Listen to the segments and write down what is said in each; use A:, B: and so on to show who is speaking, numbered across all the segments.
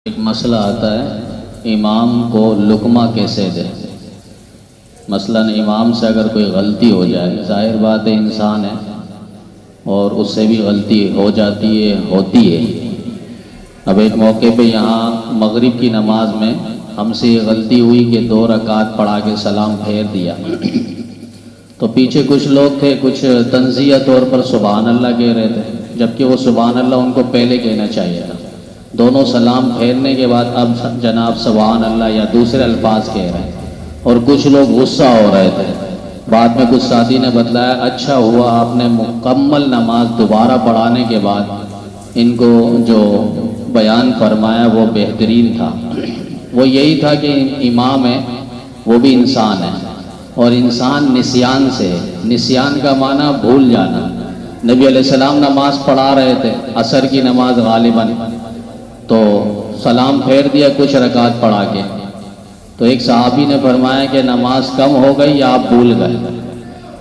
A: ایک مسئلہ آتا ہے امام کو لقمہ کیسے دے۔ مثلاً امام سے اگر کوئی غلطی ہو جائے، ظاہر بات ہے انسان ہے اور اس سے بھی غلطی ہو جاتی ہے، ہوتی ہے۔ اب ایک موقع پہ یہاں مغرب کی نماز میں ہم سے یہ غلطی ہوئی کہ 2 رکعت پڑھا کے سلام پھیر دیا، تو پیچھے کچھ لوگ تھے، کچھ تنزیہ طور پر سبحان اللہ کہہ رہے تھے، جبکہ وہ سبحان اللہ ان کو پہلے کہنا چاہیے تھا۔ دونوں سلام پھیرنے کے بعد اب جناب سبحان اللہ یا دوسرے الفاظ کہہ رہے ہیں، اور کچھ لوگ غصہ ہو رہے تھے۔ بعد میں کچھ ساتھی نے بتلایا اچھا ہوا آپ نے مکمل نماز دوبارہ پڑھانے کے بعد ان کو جو بیان فرمایا وہ بہترین تھا۔ وہ یہی تھا کہ امام ہے وہ بھی انسان ہے، اور انسان نسیان سے ہے۔ نسیان کا معنی بھول جانا۔ نبی علیہ السلام نماز پڑھا رہے تھے، عصر کی نماز غالباً، تو سلام پھیر دیا کچھ رکعت پڑھا کے، تو ایک صحابی نے فرمایا کہ نماز کم ہو گئی یا آپ بھول گئے؟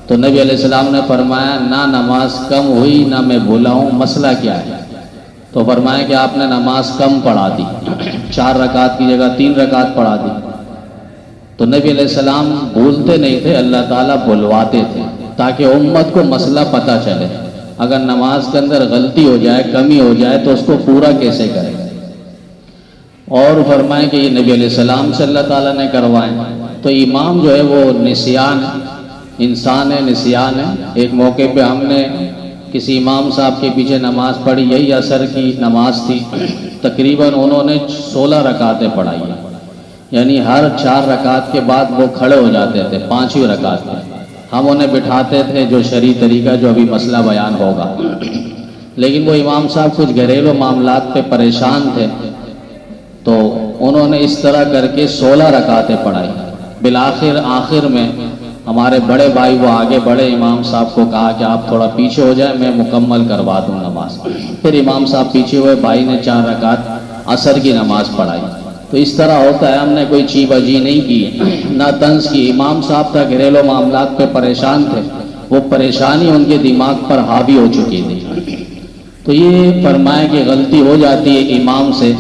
A: تو نبی علیہ السلام نے فرمایا نہ نماز کم ہوئی نہ میں بھولا ہوں، مسئلہ کیا ہے؟ تو فرمایا کہ آپ نے نماز کم پڑھا دی، 4 رکعت کی جگہ 3 رکعت پڑھا دی۔ تو نبی علیہ السلام بھولتے نہیں تھے، اللہ تعالیٰ بھلواتے تھے تاکہ امت کو مسئلہ پتہ چلے۔ اگر نماز کے اندر غلطی ہو جائے، کمی ہو جائے تو اس کو پورا کیسے کریں۔ اور فرمائیں کہ یہ نبی علیہ السلام سے اللہ تعالیٰ نے کروائیں۔ تو امام جو ہے وہ نسیان ہے، انسان ہے، نسیان ہے۔ ایک موقع پہ ہم نے کسی امام صاحب کے پیچھے نماز پڑھی، یہی عصر کی نماز تھی، تقریباً انہوں نے 16 رکعتیں پڑھائی ہیں، یعنی ہر 4 رکعت کے بعد وہ کھڑے ہو جاتے تھے 5ویں رکعت میں۔ ہم انہیں بٹھاتے تھے جو شرعی طریقہ جو ابھی مسئلہ بیان ہوگا، لیکن وہ امام صاحب کچھ گھریلو معاملات پہ پریشان تھے، تو انہوں نے اس طرح کر کے 16 رکعتیں پڑھائی۔ بالآخر آخر میں ہمارے بڑے بھائی وہ آگے بڑے، امام صاحب کو کہا کہ آپ تھوڑا پیچھے ہو جائیں، میں مکمل کروا دوں نماز۔ پھر امام صاحب پیچھے ہوئے، بھائی نے 4 رکعت عصر کی نماز پڑھائی۔ تو اس طرح ہوتا ہے، ہم نے کوئی چی بجی نہیں کی، نہ طنز کی۔ امام صاحب تھا گھریلو معاملات پہ پریشان تھے، وہ پریشانی ان کے دماغ پر حاوی ہو چکی تھی۔ تو یہ فرمائے کہ غلطی ہو جاتی ہے امام سے،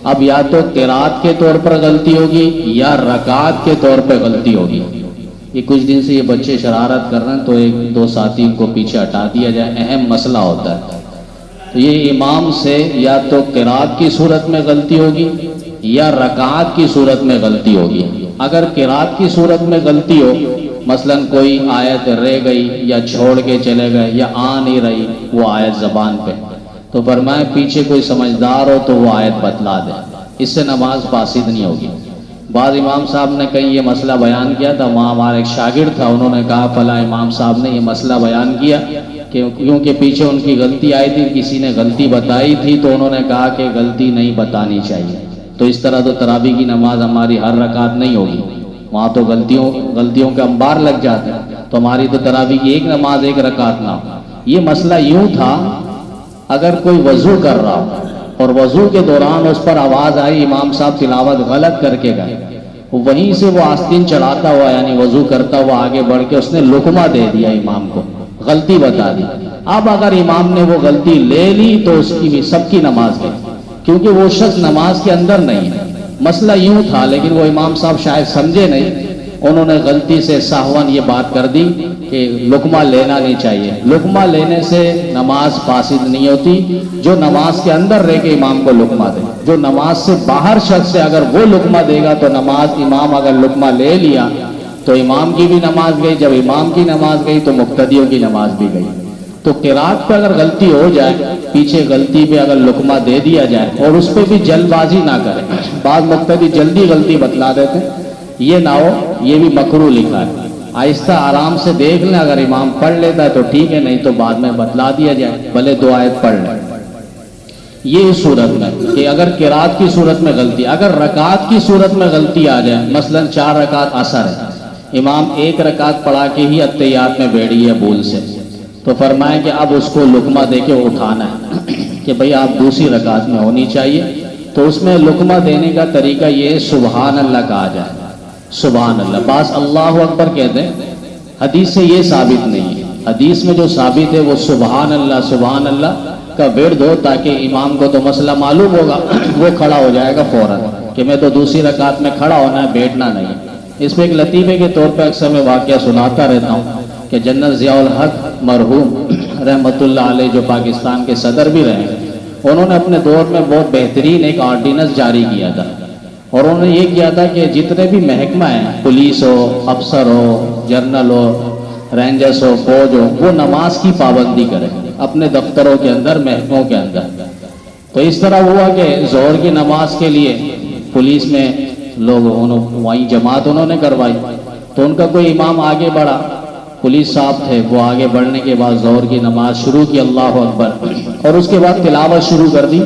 A: اب یا تو قرات کے طور پر غلطی ہوگی یا رکعت کے طور پہ غلطی ہوگی۔ یہ کچھ دن سے یہ بچے شرارت کر رہے ہیں، تو 1-2 ساتھی ان کو پیچھے ہٹا دیا جائے، اہم مسئلہ ہوتا ہے۔ تو یہ امام سے یا تو قرات کی صورت میں غلطی ہوگی یا رکعت کی صورت میں غلطی ہوگی۔ اگر قرات کی صورت میں غلطی ہو، مثلاً کوئی آیت رہ گئی یا چھوڑ کے چلے گئے یا آ نہیں رہی وہ آیت زبان پہ، تو فرمائے پیچھے کوئی سمجھدار ہو تو وہ آیت بتلا دے، اس سے نماز فاسد نہیں ہوگی۔ بعض امام صاحب نے کہیں یہ مسئلہ بیان کیا تھا، وہاں ہمارا ایک شاگرد تھا، انہوں نے کہا فلاں امام صاحب نے یہ مسئلہ بیان کیا کہ کیونکہ پیچھے ان کی غلطی آئی تھی، کسی نے غلطی بتائی تھی، تو انہوں نے کہا کہ غلطی نہیں بتانی چاہیے۔ تو اس طرح تو تراویح کی نماز ہماری ہر رکعت نہیں ہوگی، وہاں تو غلطیوں کے انبار لگ جاتے ہیں، تو ہماری تو تراویح کی ایک نماز 1 رکعت نہ ہو۔ یہ مسئلہ یوں تھا، اگر کوئی وضو کر رہا ہو اور وضو کے دوران اس پر آواز آئی امام صاحب تلاوت غلط کر کے گئے، وہیں سے وہ آستین چڑھاتا ہوا یعنی وضو کرتا ہوا آگے بڑھ کے اس نے لقمہ دے دیا امام کو، غلطی بتا دی۔ اب اگر امام نے وہ غلطی لے لی تو اس کی بھی سب کی نماز گئی، کیونکہ وہ شخص نماز کے اندر نہیں ہے۔ مسئلہ یوں تھا، لیکن وہ امام صاحب شاید سمجھے نہیں، انہوں نے غلطی سے سہون یہ بات کر دی کہ لقمہ لینا نہیں چاہیے۔ لقمہ لینے سے نماز فاسد نہیں ہوتی، جو نماز کے اندر رہ کے امام کو لقمہ دے۔ جو نماز سے باہر شخص سے اگر وہ لقمہ دے گا تو نماز، امام اگر لقمہ لے لیا تو امام کی بھی نماز گئی، جب امام کی نماز گئی تو مقتدیوں کی نماز بھی گئی۔ تو قرات پہ اگر غلطی ہو جائے، پیچھے غلطی پہ اگر لقمہ دے دیا جائے اور اس پہ بھی جلد بازی نہ کرے، بعض مقتدی جلدی غلطی بتلا دیتے، یہ نہ ہو، یہ بھی مکروہ لکھا ہے۔ آہستہ آرام سے دیکھ لیں، اگر امام پڑھ لیتا ہے تو ٹھیک ہے، نہیں تو بعد میں بتلا دیا جائے، بھلے 2 آیت پڑھ لیں۔ یہ صورت میں کہ اگر قرات کی صورت میں غلطی، اگر رکعت کی صورت میں غلطی آ جائے، مثلاً 4 رکعت عصر ہے، امام 1 رکعت پڑھا کے ہی اتحیات میں بیٹھی ہے بھول سے، تو فرمائیں کہ اب اس کو لقمہ دے کے اٹھانا ہے کہ بھئی آپ دوسری رکعت میں ہونی چاہیے۔ تو اس میں لقمہ دینے کا طریقہ یہ ہے سبحان اللہ کہا جائے، سبحان اللہ۔ بعض اللہ اکبر کہتے ہیں، حدیث سے یہ ثابت نہیں ہے، حدیث میں جو ثابت ہے وہ سبحان اللہ کا ورد ہو تاکہ امام کو تو مسئلہ معلوم ہوگا، وہ کھڑا ہو جائے گا فوراً کہ میں تو دوسری رکعت میں کھڑا ہونا ہے، بیٹھنا نہیں۔ اس پہ ایک لطیفے کے طور پہ اکثر میں واقعہ سناتا رہتا ہوں کہ جنرل ضیاء الحق مرحوم رحمۃ اللہ علیہ جو پاکستان کے صدر بھی رہے، انہوں نے اپنے دور میں بہت بہترین ایک آرڈیننس جاری کیا تھا، اور انہوں نے یہ کیا تھا کہ جتنے بھی محکمہ ہیں، پولیس ہو، افسر ہو، جرنل ہو، رینجرز ہو، فوج ہو، وہ نماز کی پابندی کریں اپنے دفتروں کے اندر، محکموں کے اندر۔ تو اس طرح ہوا کہ ظہر کی نماز کے لیے پولیس میں لوگ وہیں جماعت انہوں نے کروائی، تو ان کا کوئی امام آگے بڑھا، پولیس صاحب تھے، وہ آگے بڑھنے کے بعد ظہر کی نماز شروع کی، اللہ اکبر، اور اس کے بعد تلاوت شروع کر دی،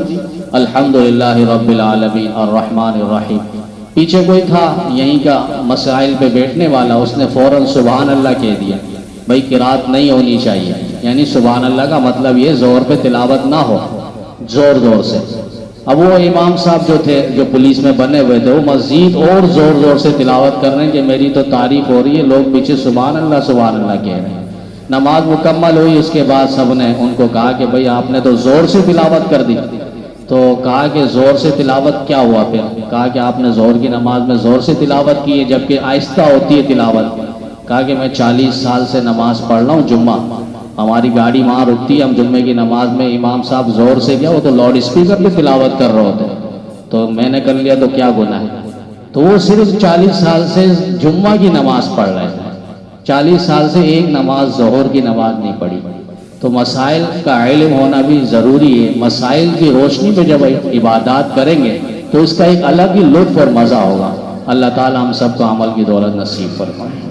A: الحمدللہ رب العالمین الرحمن الرحیم۔ پیچھے کوئی تھا یہیں کا مسائل پہ بیٹھنے والا، اس نے فوراً سبحان اللہ کہہ دیا، بھائی قرات نہیں ہونی چاہیے، یعنی سبحان اللہ کا مطلب یہ زور پہ تلاوت نہ ہو، زور زور سے۔ اب وہ امام صاحب جو تھے، جو پولیس میں بنے ہوئے تھے، وہ مزید اور زور زور سے تلاوت کر رہے ہیں کہ میری تو تعریف ہو رہی ہے، لوگ پیچھے سبحان اللہ کہہ رہے ہیں۔ نماز مکمل ہوئی، اس کے بعد سب نے ان کو کہا کہ بھائی آپ نے تو زور سے تلاوت کر دی، تو کہا کہ زور سے تلاوت کیا ہوا؟ پھر کہا کہ آپ نے ظہر کی نماز میں زور سے تلاوت کی ہے جبکہ آہستہ ہوتی ہے تلاوت۔ کہا کہ میں 40 سال سے نماز پڑھ رہا ہوں، جمعہ ہماری گاڑی وہاں رکتی ہے، ہم جمعے کی نماز میں امام صاحب زور سے کیا، وہ تو لاؤڈ اسپیکر پہ تلاوت کر رہے ہوتے، تو میں نے کر لیا تو کیا گناہ ہے؟ تو وہ صرف 40 سال سے جمعہ کی نماز پڑھ رہے تھے، 40 سال سے ایک نماز ظہر کی نماز نہیں پڑھی۔ تو مسائل کا علم ہونا بھی ضروری ہے، مسائل کی روشنی پہ جب عبادات کریں گے تو اس کا ایک الگ ہی لطف اور مزہ ہوگا۔ اللہ تعالی ہم سب کو عمل کی دولت نصیب فرمائے۔